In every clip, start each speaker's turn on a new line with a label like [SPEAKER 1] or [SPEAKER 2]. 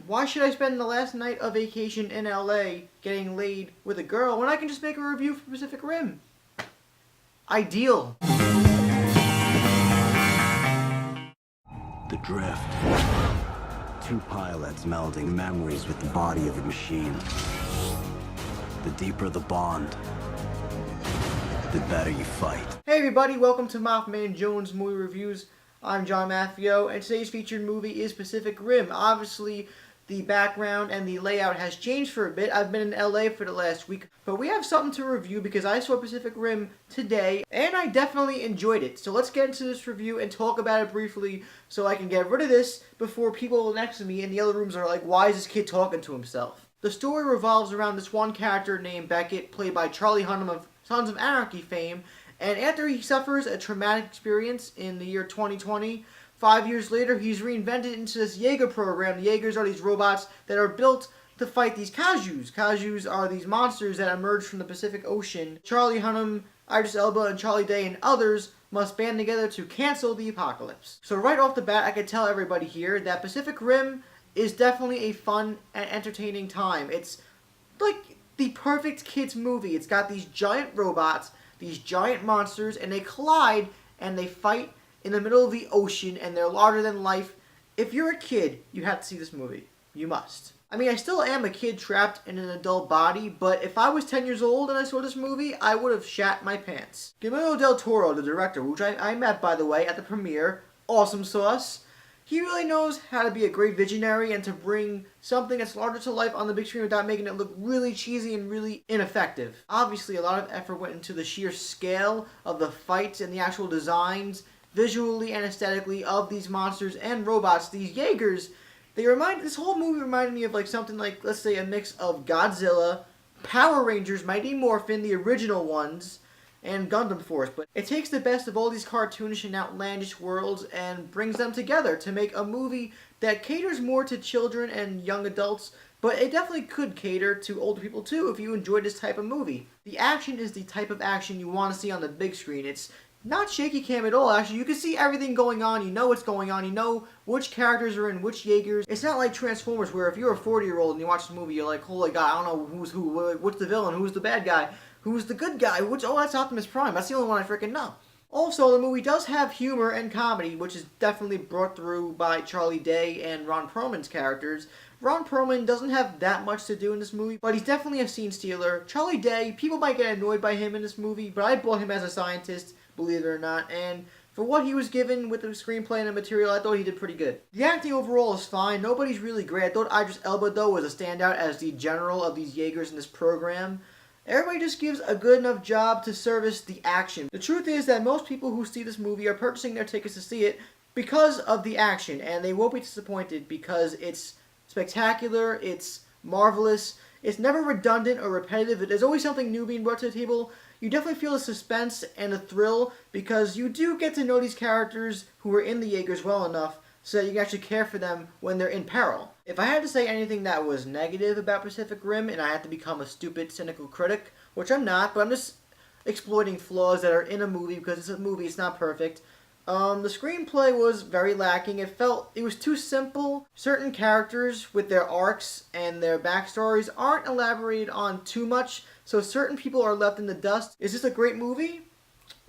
[SPEAKER 1] why should I spend the last night of vacation in LA getting laid with a girl when I can just make a review for Pacific Rim? Ideal.
[SPEAKER 2] The drift. Two pilots melding memories with the body of a machine. The deeper the bond, the better you fight.
[SPEAKER 1] Hey everybody, welcome to MaffmanJones Movie Reviews. I'm John Maffio, and today's featured movie is Pacific Rim. Obviously, the background and the layout has changed for a bit. I've been in LA for the last week, but we have something to review because I saw Pacific Rim today, and I definitely enjoyed it. So let's get into this review and talk about it briefly so I can get rid of this before people next to me in the other rooms are like, why is this kid talking to himself? The story revolves around this one character named Beckett, played by Charlie Hunnam of Sons of Anarchy fame, and after he suffers a traumatic experience in the year 2020, 5 years later, he's reinvented into this Jaeger program. The Jaegers are these robots that are built to fight these Kajus. Kajus are these monsters that emerge from the Pacific Ocean. Charlie Hunnam, Idris Elba, and Charlie Day and others must band together to cancel the apocalypse. So right off the bat, I can tell everybody here that Pacific Rim is definitely a fun and entertaining time. It's like the perfect kids movie. It's got these giant robots, these giant monsters, and they collide and they fight in the middle of the ocean, and they're larger than life. If you're a kid, you have to see this movie. You must. I mean, I still am a kid trapped in an adult body, but if I was 10 years old and I saw this movie, I would have shat my pants. Guillermo del Toro, the director, which I met, by the way, at the premiere, awesome sauce. He really knows how to be a great visionary and to bring something that's larger to life on the big screen without making it look really cheesy and really ineffective. Obviously, a lot of effort went into the sheer scale of the fights and the actual designs, visually and aesthetically, of these monsters and robots. These Jaegers, this whole movie reminded me of like something like, let's say, a mix of Godzilla, Power Rangers, Mighty Morphin, the original ones, and Gundam Force. But it takes the best of all these cartoonish and outlandish worlds and brings them together to make a movie that caters more to children and young adults, but it definitely could cater to older people too if you enjoy this type of movie. The action is the type of action you want to see on the big screen. It's not shaky cam at all, actually. You can see everything going on. You know what's going on. You know which characters are in which Jaegers. It's not like Transformers, where if you're a 40-year-old and you watch the movie, you're like, holy God, I don't know who's who. What's the villain? Who's the bad guy? Who's the good guy? Oh, that's Optimus Prime. That's the only one I freaking know. Also, the movie does have humor and comedy, which is definitely brought through by Charlie Day and Ron Perlman's characters. Ron Perlman doesn't have that much to do in this movie, but he's definitely a scene stealer. Charlie Day, people might get annoyed by him in this movie, but I bought him as a scientist, believe it or not, and for what he was given with the screenplay and the material, I thought he did pretty good. The acting overall is fine. Nobody's really great. I thought Idris Elba, though, was a standout as the general of these Jaegers in this program. Everybody just gives a good enough job to service the action. The truth is that most people who see this movie are purchasing their tickets to see it because of the action, and they won't be disappointed because it's spectacular, it's marvelous, it's never redundant or repetitive. There's always something new being brought to the table. You definitely feel the suspense and the thrill because you do get to know these characters who are in the Jaegers well enough so that you can actually care for them when they're in peril. If I had to say anything that was negative about Pacific Rim, and I had to become a stupid, cynical critic, which I'm not, but I'm just exploiting flaws that are in a movie because it's a movie, it's not perfect. The screenplay was very lacking. It was too simple. Certain characters with their arcs and their backstories aren't elaborated on too much, so certain people are left in the dust. Is this a great movie?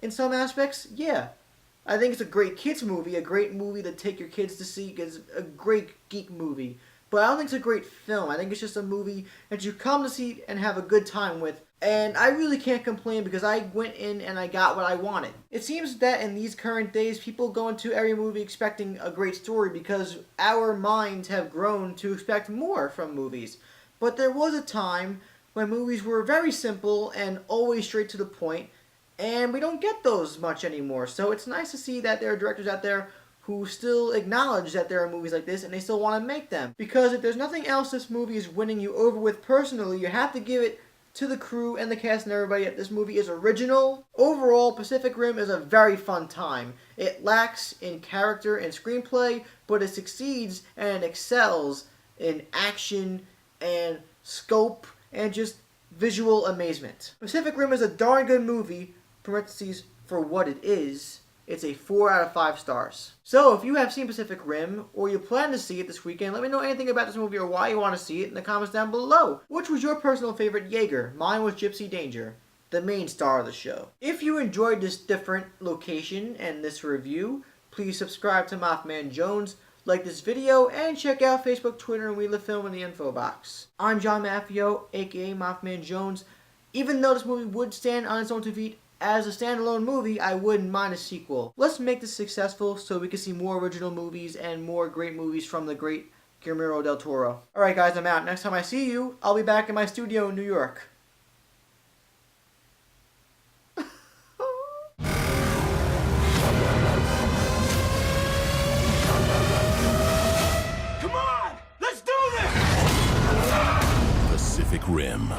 [SPEAKER 1] In some aspects, yeah. I think it's a great kids movie, a great movie to take your kids to see, because it's a great geek movie. But I don't think it's a great film. I think it's just a movie that you come to see and have a good time with. And I really can't complain because I went in and I got what I wanted. It seems that in these current days, people go into every movie expecting a great story because our minds have grown to expect more from movies. But there was a time when movies were very simple and always straight to the point, and we don't get those much anymore. So it's nice to see that there are directors out there who still acknowledge that there are movies like this and they still want to make them. Because if there's nothing else this movie is winning you over with personally, you have to give it to the crew and the cast and everybody that this movie is original. Overall, Pacific Rim is a very fun time. It lacks in character and screenplay, but it succeeds and excels in action and scope and just visual amazement. Pacific Rim is a darn good movie, parentheses, for what it is. It's a 4 out of 5 stars. So if you have seen Pacific Rim, or you plan to see it this weekend, let me know anything about this movie or why you want to see it in the comments down below. Which was your personal favorite Jaeger? Mine was Gypsy Danger, the main star of the show. If you enjoyed this different location and this review, please subscribe to MaffmanJones, like this video, and check out Facebook, Twitter, and Wheel of Film in the info box. I'm John Maffio, aka MaffmanJones. Even though this movie would stand on its own 2 feet as a standalone movie, I wouldn't mind a sequel. Let's make this successful so we can see more original movies and more great movies from the great Guillermo del Toro. Alright guys, I'm out. Next time I see you, I'll be back in my studio in New York.
[SPEAKER 3] Pacific Rim.